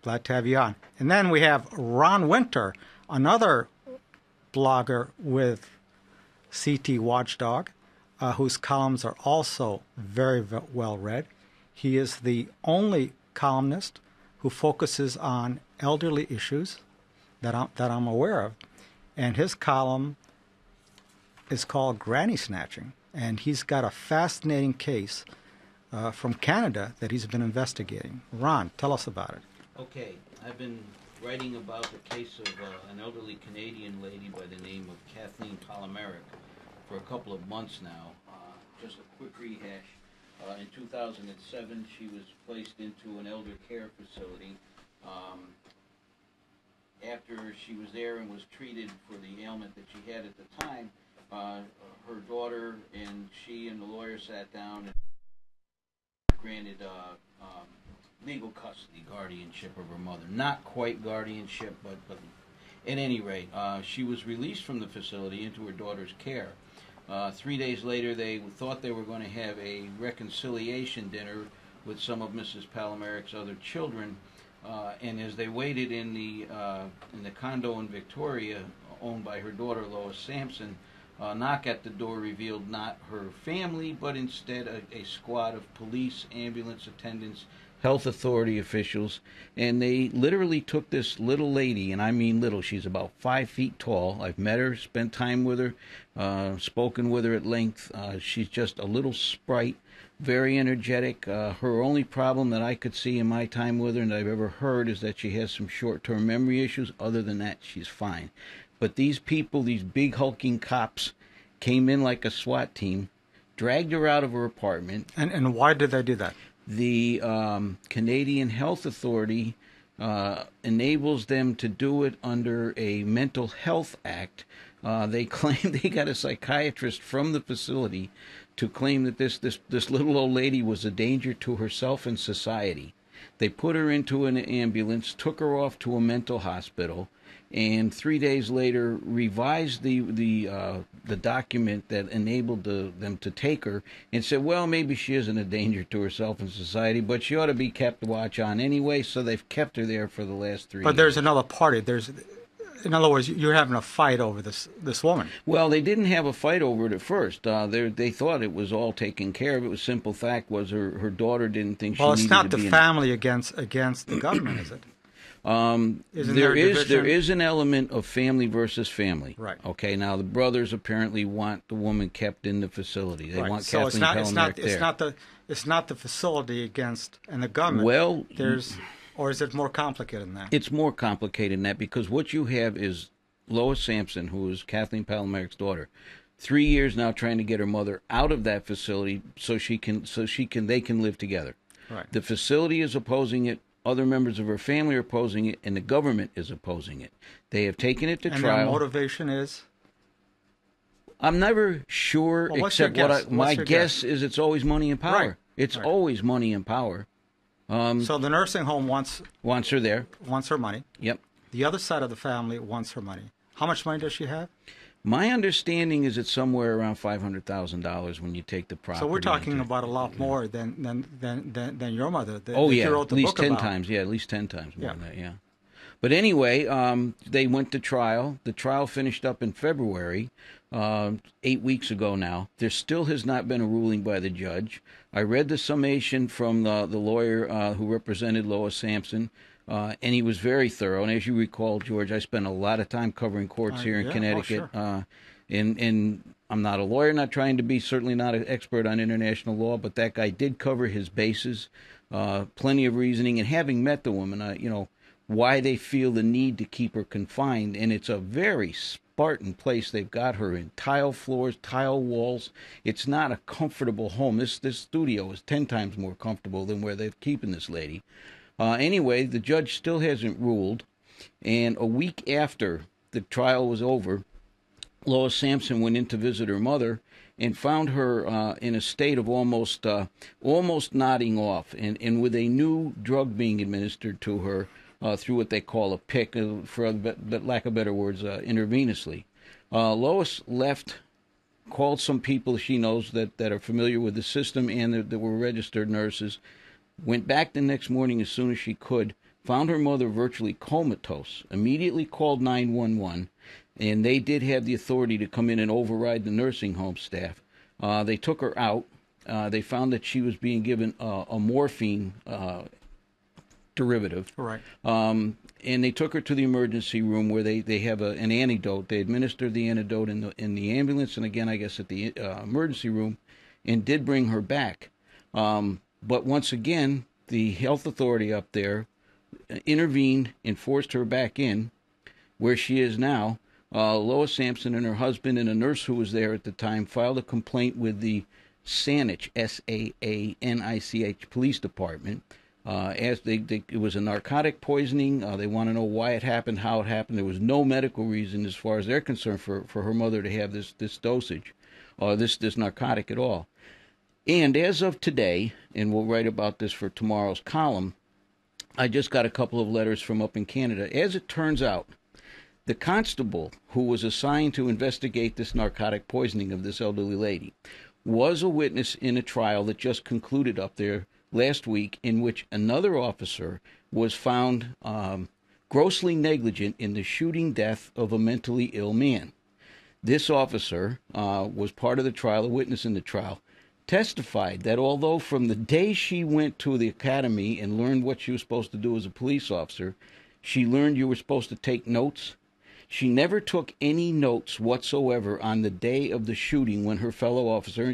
Glad to have you on. And then we have Ron Winter, another blogger with CT Watchdog, whose columns are also very well read. He is the only columnist who focuses on elderly issues that I'm aware of. And his column is called Granny Snatching. And he's got a fascinating case from Canada that he's been investigating. Ron, tell us about it. Okay, I've been writing about the case of an elderly Canadian lady by the name of Kathleen Palomeric for a couple of months now. Just a quick rehash. In 2007, she was placed into an elder care facility. After she was there and was treated for the ailment that she had at the time, her daughter and she and the lawyer sat down and granted legal custody, guardianship of her mother. Not quite guardianship, but at any rate, she was released from the facility into her daughter's care. 3 days later, they thought they were going to have a reconciliation dinner with some of Mrs. Palomeric's other children, and as they waited in the condo in Victoria, owned by her daughter Lois Sampson, a knock at the door revealed not her family, but instead a squad of police, ambulance attendants, health authority officials, and they literally took this little lady, and I mean little, she's about 5 feet tall. I've met her, spent time with her, spoken with her at length. She's just a little sprite, very energetic. Her only problem that I could see in my time with her and I've ever heard is that she has some short-term memory issues. Other than that, she's fine. But these people, these big hulking cops, came in like a SWAT team, dragged her out of her apartment. And why did they do that? The Canadian Health Authority enables them to do it under a Mental Health Act. They claim they got a psychiatrist from the facility to claim that this little old lady was a danger to herself and society. They put her into an ambulance, took her off to a mental hospital, and 3 days later revised the document that enabled them to take her and said, well, maybe she isn't a danger to herself and society, but she ought to be kept watch on anyway, so they've kept her there for the last 3 years. But there's another party. In other words, you're having a fight over this woman. Well, they didn't have a fight over it at first. They thought it was all taken care of. It was simple fact was her daughter didn't think she needed to be. Well, it's not the family against the government, is it? There is an element of family versus family. Right. Okay. Now the brothers apparently want the woman kept in the facility. They want so Kathleen Palomeric there. It's not the facility against and the government. Well, or is it more complicated than that? It's more complicated than that because what you have is Lois Sampson, who is Kathleen Palomeric's daughter, 3 years now trying to get her mother out of that facility so they can live together. Right. The facility is opposing it. Other members of her family are opposing it, and the government is opposing it. They have taken it to trial. And their motivation is? I'm never sure, well, except my guess is it's always money and power. Right. It's always money and power. So the nursing home wants her there. Wants her money. Yep. The other side of the family wants her money. How much money does she have? My understanding is it's somewhere around $500,000 when you take the property. So we're talking about a lot more than your mother. Yeah, at least 10 times. Yeah, at least 10 times more than that. Yeah. But anyway, they went to trial. The trial finished up in February, 8 weeks ago now. There still has not been a ruling by the judge. I read the summation from the lawyer who represented Lois Sampson, and he was very thorough. And as you recall, George, I spent a lot of time covering courts here in Connecticut. Oh, sure. And I'm not a lawyer, not trying to be, certainly not an expert on international law, but that guy did cover his bases, plenty of reasoning. And having met the woman, why they feel the need to keep her confined. And it's a very Spartan place. They've got her in tile floors, tile walls. It's not a comfortable home. This studio is 10 times more comfortable than where they're keeping this lady. Anyway, the judge still hasn't ruled. And a week after the trial was over, Lois Sampson went in to visit her mother and found her in a state of almost nodding off and with a new drug being administered to her through what they call a PIC, for lack of better words, intravenously. Lois left, called some people she knows that are familiar with the system and that were registered nurses, went back the next morning as soon as she could, found her mother virtually comatose, immediately called 911, and they did have the authority to come in and override the nursing home staff. They took her out. They found that she was being given a morphine derivative. Right. And they took her to the emergency room where they have an antidote. They administered the antidote in the ambulance, and again, I guess at the emergency room, and did bring her back. But once again, the health authority up there intervened and forced her back in, where she is now. Lois Sampson and her husband and a nurse who was there at the time filed a complaint with the Saanich, Saanich Police Department. It was a narcotic poisoning. They want to know why it happened, how it happened. There was no medical reason, as far as they're concerned, for her mother to have this dosage, or this narcotic at all. And as of today, and we'll write about this for tomorrow's column, I just got a couple of letters from up in Canada. As it turns out, the constable who was assigned to investigate this narcotic poisoning of this elderly lady was a witness in a trial that just concluded up there last week, in which another officer was found grossly negligent in the shooting death of a mentally ill man. This officer was part of the trial, a witness in the trial, testified that although from the day she went to the academy and learned what she was supposed to do as a police officer, she learned you were supposed to take notes, she never took any notes whatsoever on the day of the shooting when her fellow officer,